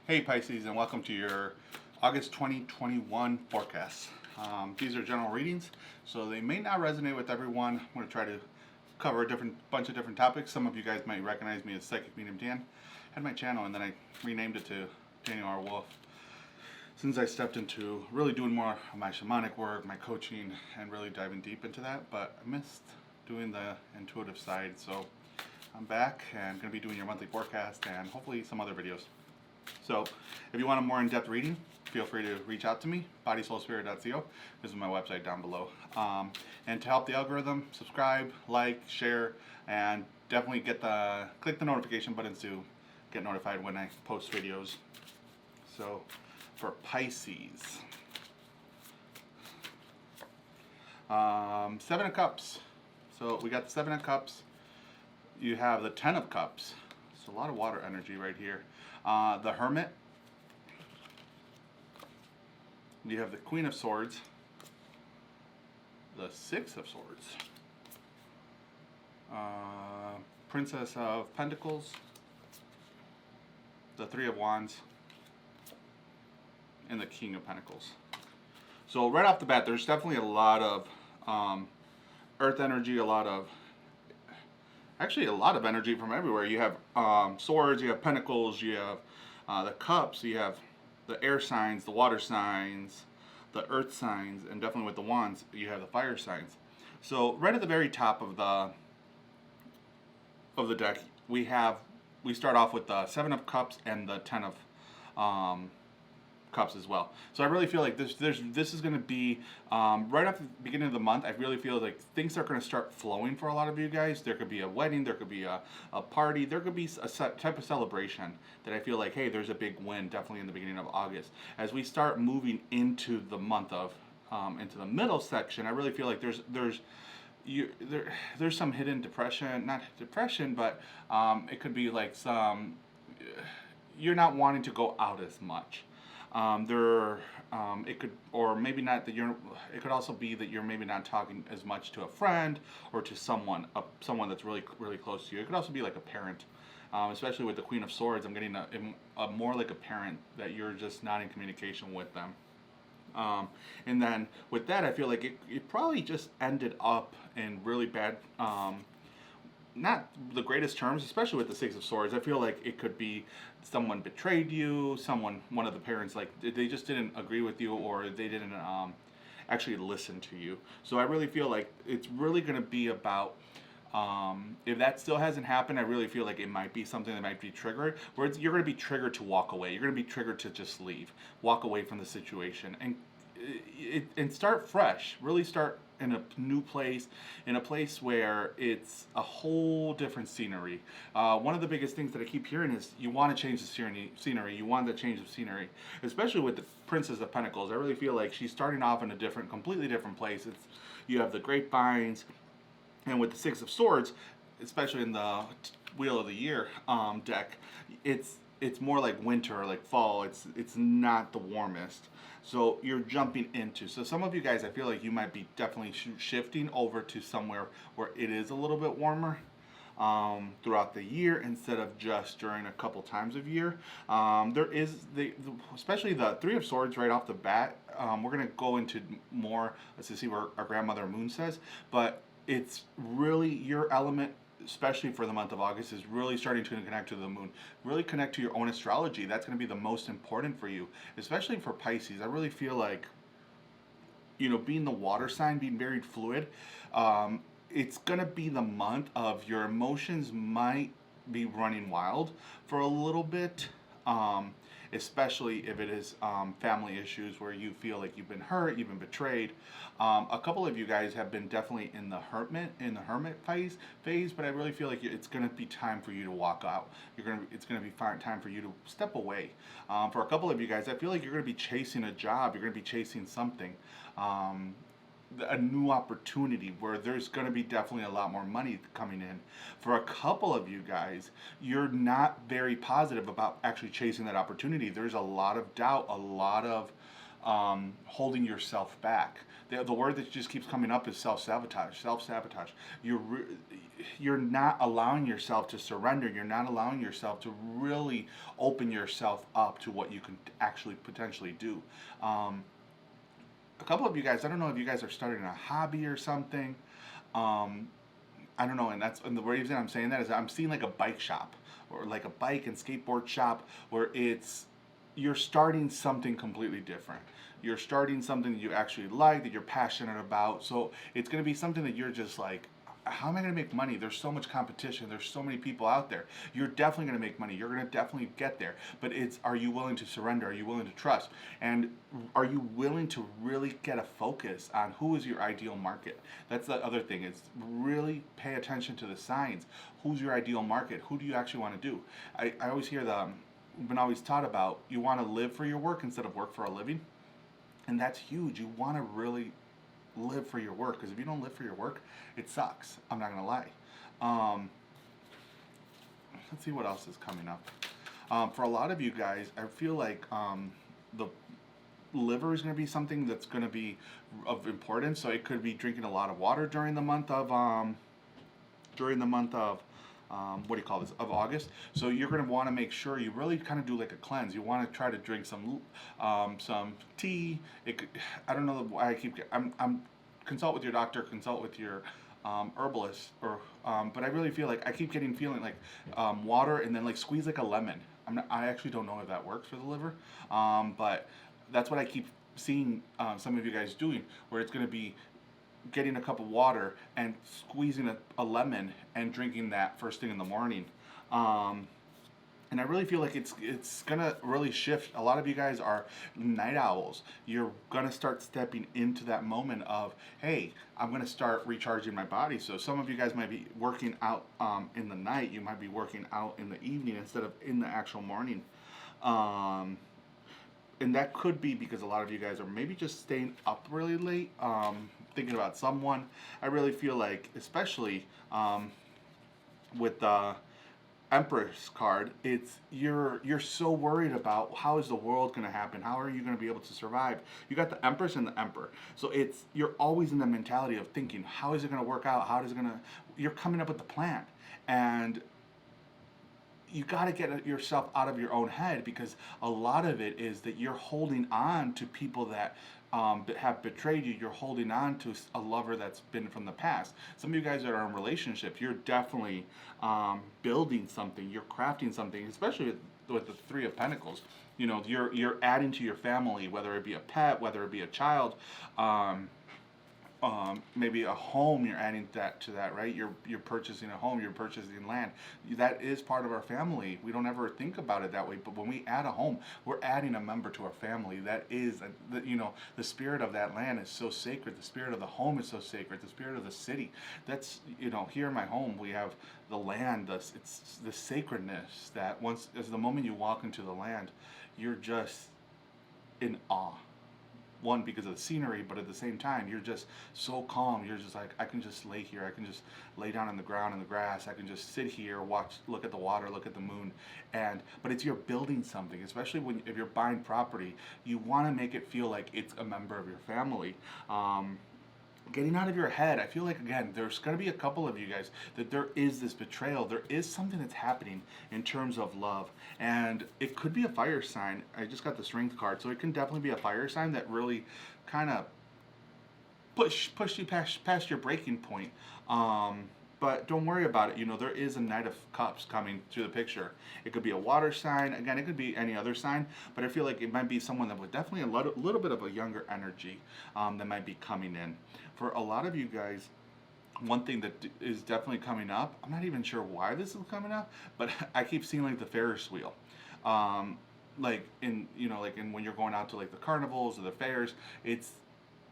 Hey Pisces, and welcome to your August 2021 forecast. These are general readings, so they may not resonate with everyone. I'm going to try to cover a bunch of different topics. Some of you guys might recognize me as Psychic Medium Dan. I had my channel and then I renamed it to Daniel R. Wolf. Since I stepped into really doing more of my shamanic work, my coaching, and really diving deep into that, but I missed doing the intuitive side, so I'm back and going to be doing your monthly forecast and hopefully some other videos. So if you want a more in-depth reading, feel free to reach out to me, bodysoulspirit.co. This is my website down below. And to help the algorithm, subscribe, like, share, and definitely click the notification buttons to get notified when I post videos. So for Pisces, Seven of Cups. So we got the Seven of Cups. You have the Ten of Cups. It's a lot of water energy right here. The Hermit. You have the Queen of Swords. The Six of Swords. Princess of Pentacles. The Three of Wands. And the King of Pentacles. So right off the bat, there's definitely a lot of earth energy, actually a lot of energy from everywhere. You have swords, you have pentacles, you have the cups, you have the air signs, the water signs, the earth signs, and definitely with the wands, you have the fire signs. So right at the very top of the deck, we start off with the Seven of Cups and the Ten of Cups as well. So I really feel like this is going to be right off the beginning of the month. I really feel like things are going to start flowing for a lot of you guys. There could be a wedding, there could be a party, there could be a type of celebration that I feel like, hey, there's a big win definitely in the beginning of August. As we start moving into the month of into the middle section, I really feel like there's some hidden depression, not depression, but it could be like some you're not wanting to go out as much. It could, or maybe not that it could also be that you're maybe not talking as much to a friend or to someone that's really, really close to you. It could also be like a parent, especially with the Queen of Swords. I'm getting a more like a parent that you're just not in communication with them. And then with that, I feel like it probably just ended up in really bad, not the greatest terms, especially with the Six of Swords. I feel like it could be someone betrayed you, one of the parents, like they just didn't agree with you, or they didn't actually listen to you. So I really feel like it's really going to be about, if that still hasn't happened, I really feel like it might be something that might be triggered, where you're going to be triggered to walk away. You're going to be triggered to just leave, walk away from the situation, and start fresh. Really start in a new place, in a place where it's a whole different scenery. One of the biggest things that I keep hearing is you want to change the scenery. You want to change the scenery, especially with the Princess of Pentacles. I really feel like she's starting off in a completely different place. You have the grapevines, and with the Six of Swords, especially in the Wheel of the Year deck, it's more like winter or like fall. It's not the warmest. So you're jumping into. So some of you guys, I feel like you might be definitely shifting over to somewhere where it is a little bit warmer throughout the year instead of just during a couple times of year. There is especially the Three of Swords right off the bat. We're gonna go into more. Let's see what our grandmother Moon says, but it's really your element, especially for the month of August, is really starting to connect to the moon. Really connect to your own astrology. That's going to be the most important for you, especially for Pisces. I really feel like, being the water sign, being very fluid, it's going to be the month of your emotions might be running wild for a little bit. Especially if it is family issues where you feel like you've been hurt, you've been betrayed. A couple of you guys have been definitely in the hermit phase, but I really feel like it's going to be time for you to walk out. It's going to be time for you to step away. For a couple of you guys, I feel like you're going to be chasing a job. You're going to be chasing something. A new opportunity where there's going to be definitely a lot more money coming in. For a couple of you guys, you're not very positive about actually chasing that opportunity. There's a lot of doubt, a lot of holding yourself back. The word that just keeps coming up is self-sabotage. Self-sabotage. You're not allowing yourself to surrender. You're not allowing yourself to really open yourself up to what you can actually potentially do. A couple of you guys, I don't know if you guys are starting a hobby or something. I don't know, and the reason I'm saying that is I'm seeing like a bike shop or like a bike and skateboard shop where you're starting something completely different. You're starting something that you actually like, that you're passionate about. So it's going to be something that you're just like, how am I going to make money? There's so much competition. There's so many people out there. You're definitely going to make money. You're going to definitely get there. But are you willing to surrender? Are you willing to trust? And are you willing to really get a focus on who is your ideal market? That's the other thing, is really pay attention to the signs. Who's your ideal market? Who do you actually want to do? I always hear been always taught about, you want to live for your work instead of work for a living. And that's huge. You want to really live for your work, because if you don't live for your work, it sucks. I'm not gonna lie. Let's see what else is coming up. For a lot of you guys, I feel like the liver is going to be something that's going to be of importance. So it could be drinking a lot of water during the month of what do you call this, of August. So you're going to want to make sure you really kind of do like a cleanse. You want to try to drink some tea. I don't know why I'm consult with your doctor, consult with your herbalist, but I really feel like I keep feeling like water, and then like squeeze like a lemon. I actually don't know if that works for the liver, but that's what I keep seeing some of you guys doing, where it's going to be getting a cup of water and squeezing a lemon and drinking that first thing in the morning. And I really feel like it's gonna really shift. A lot of you guys are night owls. You're gonna start stepping into that moment of, hey, I'm gonna start recharging my body. So some of you guys might be working out in the night. You might be working out in the evening instead of in the actual morning. And that could be because a lot of you guys are maybe just staying up really late, thinking about someone. I really feel like, especially with the Empress card, you're so worried about how is the world going to happen, how are you going to be able to survive. You got the Empress and the Emperor, so you're always in the mentality of thinking, how is it going to work out, you're coming up with the plan, and you got to get yourself out of your own head, because a lot of it is that you're holding on to people that have betrayed you. You're holding on to a lover that's been from the past. Some of you guys that are in relationships, you're definitely building something, you're crafting something, especially with the Three of Pentacles. You know, you're adding to your family, whether it be a pet, whether it be a child, maybe a home. You're adding that to that, right? You're purchasing a home, you're purchasing land. That is part of our family. We don't ever think about it that way, but when we add a home, we're adding a member to our family. That is, the spirit of that land is so sacred. The spirit of the home is so sacred. The spirit of the city. That's, here in my home, we have the land. It's the sacredness that as the moment you walk into the land, you're just in awe. One, because of the scenery, but at the same time, you're just so calm. You're just like, I can just lay here. I can just lay down on the ground in the grass. I can just sit here, look at the water, look at the moon. But you're building something, especially if you're buying property. You want to make it feel like it's a member of your family. Getting out of your head. I feel like, again, there's going to be a couple of you guys that there is this betrayal. There is something that's happening in terms of love. And it could be a fire sign. I just got the Strength card. So it can definitely be a fire sign that really kind of push you past your breaking point. But don't worry about it. There is a Knight of Cups coming through the picture. It could be a water sign. Again, it could be any other sign. But I feel like it might be someone that with definitely a little bit of a younger energy that might be coming in. For a lot of you guys, one thing that is definitely coming up, I'm not even sure why this is coming up, but I keep seeing like the Ferris wheel. Like when you're going out to like the carnivals or the fairs,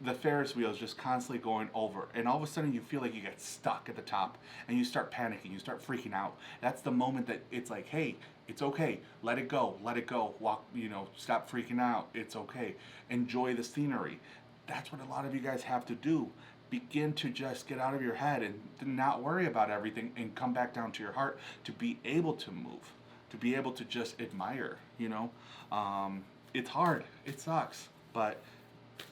the Ferris wheel is just constantly going over, and all of a sudden you feel like you get stuck at the top and you start panicking, you start freaking out. That's the moment that it's like, hey, it's okay, let it go, walk, stop freaking out, it's okay, enjoy the scenery. That's what a lot of you guys have to do. Begin to just get out of your head and not worry about everything, and come back down to your heart to be able to move, to be able to just admire. It's hard, it sucks, but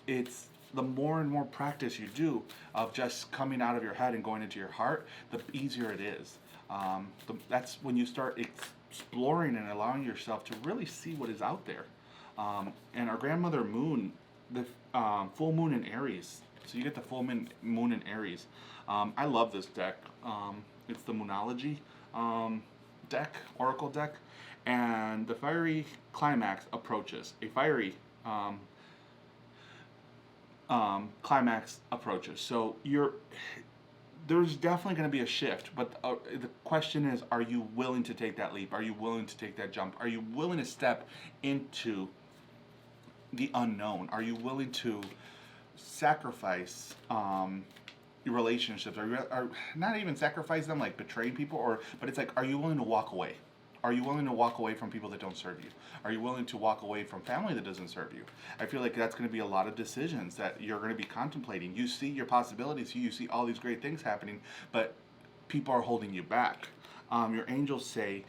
it's the more and more practice you do of just coming out of your head and going into your heart, the easier it is. That's when you start exploring and allowing yourself to really see what is out there. And our grandmother moon, the full moon in Aries. So you get the full moon in Aries. I love this deck. It's the Moonology deck, Oracle deck. And the fiery climax approaches. A fiery climax approaches. So there's definitely going to be a shift, but the question is, are you willing to take that leap? Are you willing to take that jump? Are you willing to step into the unknown? Are you willing to sacrifice your relationships? Are not even sacrifice them, like betraying people, but it's like, are you willing to walk away? Are you willing to walk away from people that don't serve you? Are you willing to walk away from family that doesn't serve you? I feel like that's going to be a lot of decisions that you're going to be contemplating. You see your possibilities, you see all these great things happening, but people are holding you back. Your angels say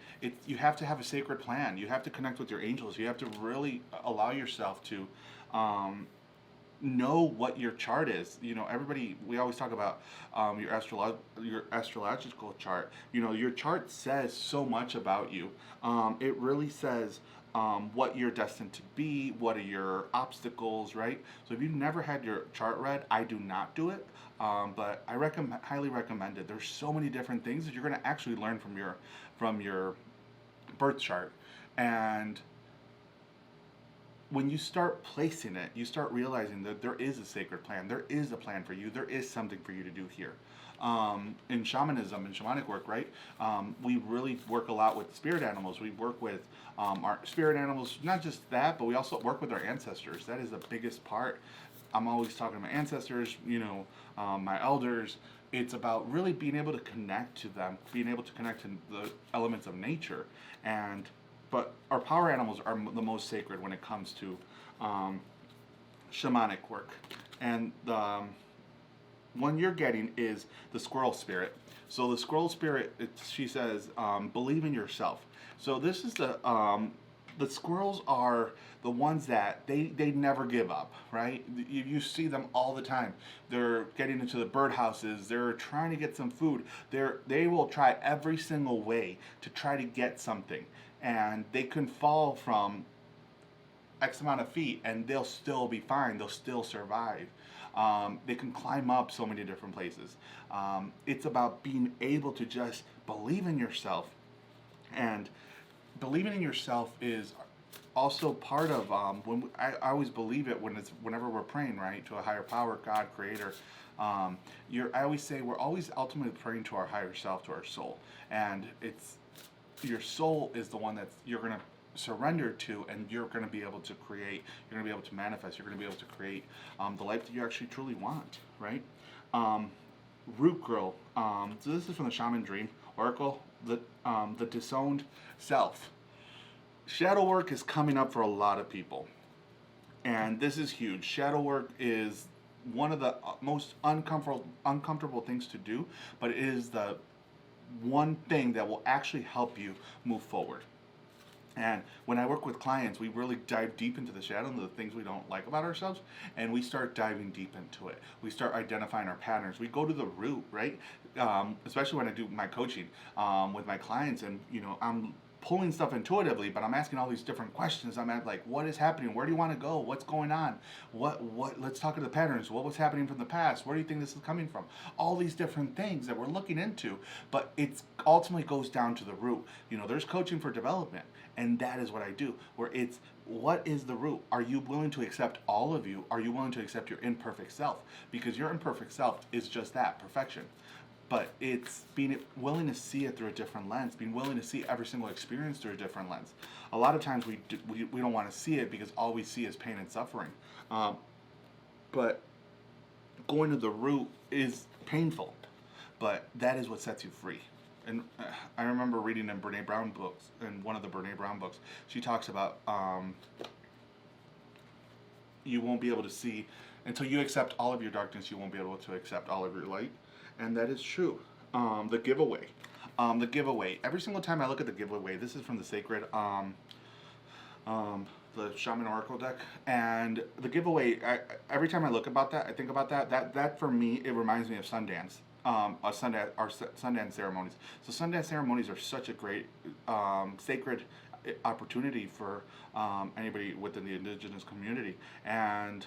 you have to have a sacred plan. You have to connect with your angels. You have to really allow yourself to know what your chart is. Everybody, we always talk about your astrological chart. Your chart says so much about you. It really says what you're destined to be, what are your obstacles, right? So if you've never had your chart read, I do not do it, but I highly recommend it. There's so many different things that you're going to actually learn from your birth chart. And when you start placing it, you start realizing that there is a sacred plan. There is a plan for you. There is something for you to do here. In shamanism and shamanic work, right? We really work a lot with spirit animals. We work with our spirit animals, not just that, but we also work with our ancestors. That is the biggest part. I'm always talking to my ancestors, my elders. It's about really being able to connect to them, being able to connect to the elements of nature. But our power animals are the most sacred when it comes to shamanic work. And the one you're getting is the squirrel spirit. So the squirrel spirit, she says, believe in yourself. So this is the squirrels are the ones that they never give up, right? You see them all the time. They're getting into the birdhouses. They're trying to get some food. They will try every single way to try to get something. And they can fall from X amount of feet and they'll still be fine. They'll still survive. They can climb up so many different places. It's about being able to just believe in yourself. And believing in yourself is also part of I always believe it whenever we're praying, right, to a higher power, God, Creator. I always say we're always ultimately praying to our higher self, to our soul, and it's your soul is the one that you're going to surrender to, and you're going to be able to create. You're going to be able to manifest. You're going to be able to create the life that you actually truly want, right? Root Girl. So this is from the Shaman Dream Oracle. The disowned self. Shadow work is coming up for a lot of people, and this is huge. Shadow work is one of the most uncomfortable things to do, but it is the one thing that will actually help you move forward. And when I work with clients, we really dive deep into the shadow and the things we don't like about ourselves, and we start diving deep into it. We start identifying our patterns. We go to the root, right? Especially when I do my coaching with my clients, and I'm pulling stuff intuitively, but I'm asking all these different questions. I'm at like, what is happening? Where do you want to go? What's going on? What? Let's talk to the patterns. What was happening from the past? Where do you think this is coming from? All these different things that we're looking into, but it ultimately goes down to the root. There's coaching for development, and that is what I do, where it's, what is the root? Are you willing to accept all of you? Are you willing to accept your imperfect self? Because your imperfect self is just that, perfection. But it's being willing to see it through a different lens, being willing to see every single experience through a different lens. A lot of times we don't want to see it because all we see is pain and suffering. But going to the root is painful, but that is what sets you free. And I remember reading in Brene Brown books, in one of the Brene Brown books, she talks about you won't be able to see, until you accept all of your darkness, you won't be able to accept all of your light. And that is true. The giveaway. Every single time I look at the giveaway, this is from the sacred the Shaman Oracle deck, and the giveaway. Every time I look about that, I think about that. That for me, it reminds me of Sundance. Sundance ceremonies. So Sundance ceremonies are such a great sacred opportunity for anybody within the indigenous community. And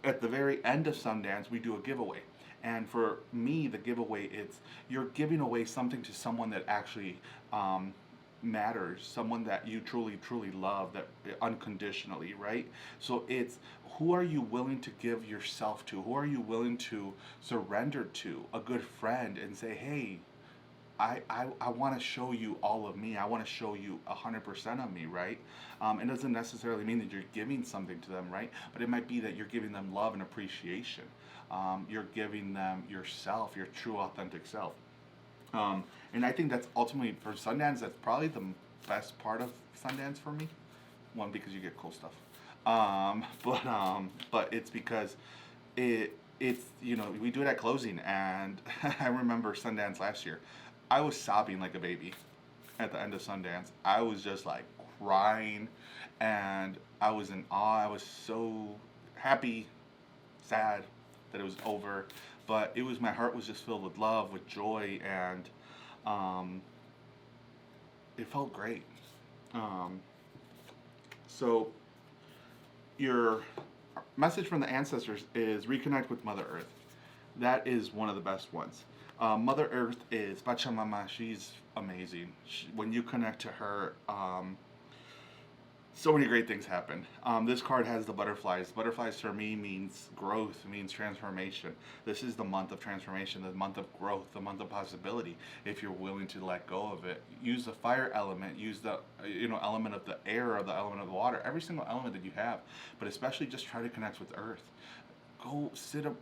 at the very end of Sundance, we do a giveaway. And for me, the giveaway, it's you're giving away something to someone that actually matters, someone that you truly, truly love, that unconditionally, right? So it's who are you willing to give yourself to? Who are you willing to surrender to? A good friend, and say, hey, I want to show you all of me. I want to show you 100% of me, right? It doesn't necessarily mean that you're giving something to them, right? But it might be that you're giving them love and appreciation. You're giving them yourself, your true, authentic self. And I think that's ultimately, for Sundance, that's probably the best part of Sundance for me. One, because you get cool stuff. But it's because it's, you know, we do it at closing, and I remember Sundance last year. I was sobbing like a baby at the end of Sundance. I was just like crying, and I was in awe. I was so happy, sad that it was over, but it was, my heart was just filled with love, with joy, and it felt great. So your message from the ancestors is reconnect with Mother Earth. That is one of the best ones. Mother Earth is Pachamama. She's amazing. When you connect to her, so many great things happen. This card has the butterflies. Butterflies for me means growth, means transformation. This is the month of transformation, the month of growth, the month of possibility. If you're willing to let go of it, use the fire element, use the element of the air or the element of the water, every single element that you have. But especially just try to connect with Earth. Go sit up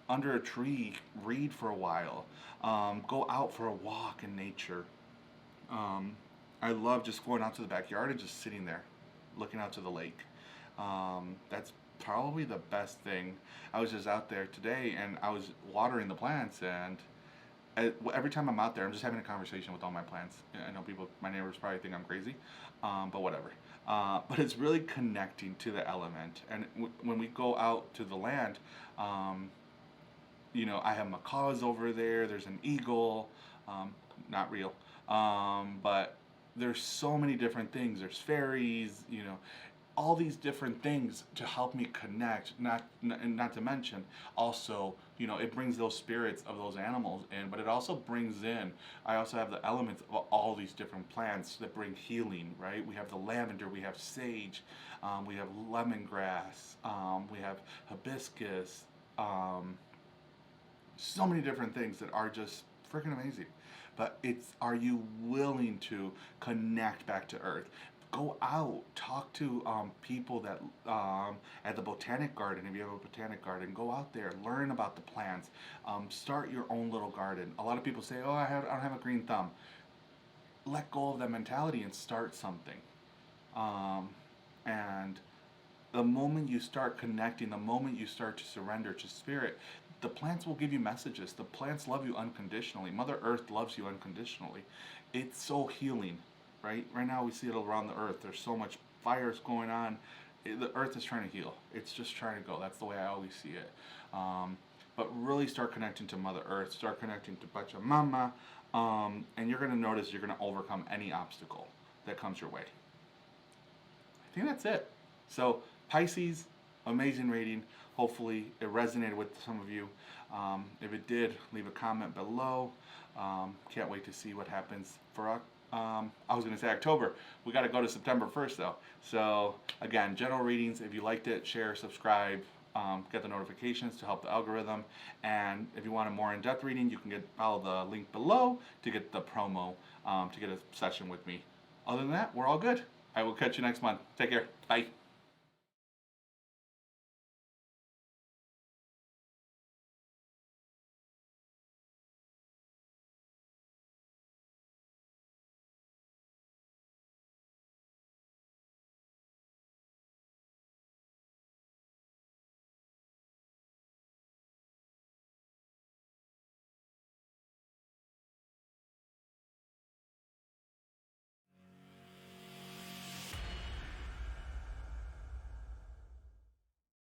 under a tree, read for a while. Go out for a walk in nature. I love just going out to the backyard and just sitting there, looking out to the lake. That's probably the best thing. I was just out there today, and I was watering the plants, and every time I'm out there, I'm just having a conversation with all my plants. I know people, my neighbors probably think I'm crazy, but whatever. But it's really connecting to the element. And when we go out to the land, I have macaws over there. There's an eagle, not real, but there's so many different things. There's fairies, all these different things to help me connect. Not to mention, also, it brings those spirits of those animals in, but it also brings in, I also have the elements of all these different plants that bring healing, right? We have the lavender, we have sage, we have lemongrass, we have hibiscus, so many different things that are just freaking amazing. But are you willing to connect back to Earth? Go out, talk to people that at the botanic garden. If you have a botanic garden, go out there, learn about the plants, start your own little garden. A lot of people say, "Oh, I don't have a green thumb." Let go of that mentality and start something. And the moment you start connecting, the moment you start to surrender to spirit, the plants will give you messages. The plants love you unconditionally. Mother Earth loves you unconditionally. It's so healing, right? Right now we see it around the earth. There's so much fires going on. The earth is trying to heal. It's just trying to go. That's the way I always see it. But really start connecting to Mother Earth. Start connecting to Pachamama. And you're going to notice you're going to overcome any obstacle that comes your way. I think that's it. So Pisces, amazing reading. Hopefully it resonated with some of you. If it did, leave a comment below. Can't wait to see what happens for I was going to say October. We got to go to September 1st though. So again, general readings. If you liked it, share, subscribe, get the notifications to help the algorithm. And if you want a more in-depth reading, you can follow the link below to get the promo, to get a session with me. Other than that, we're all good. I will catch you next month. Take care. Bye.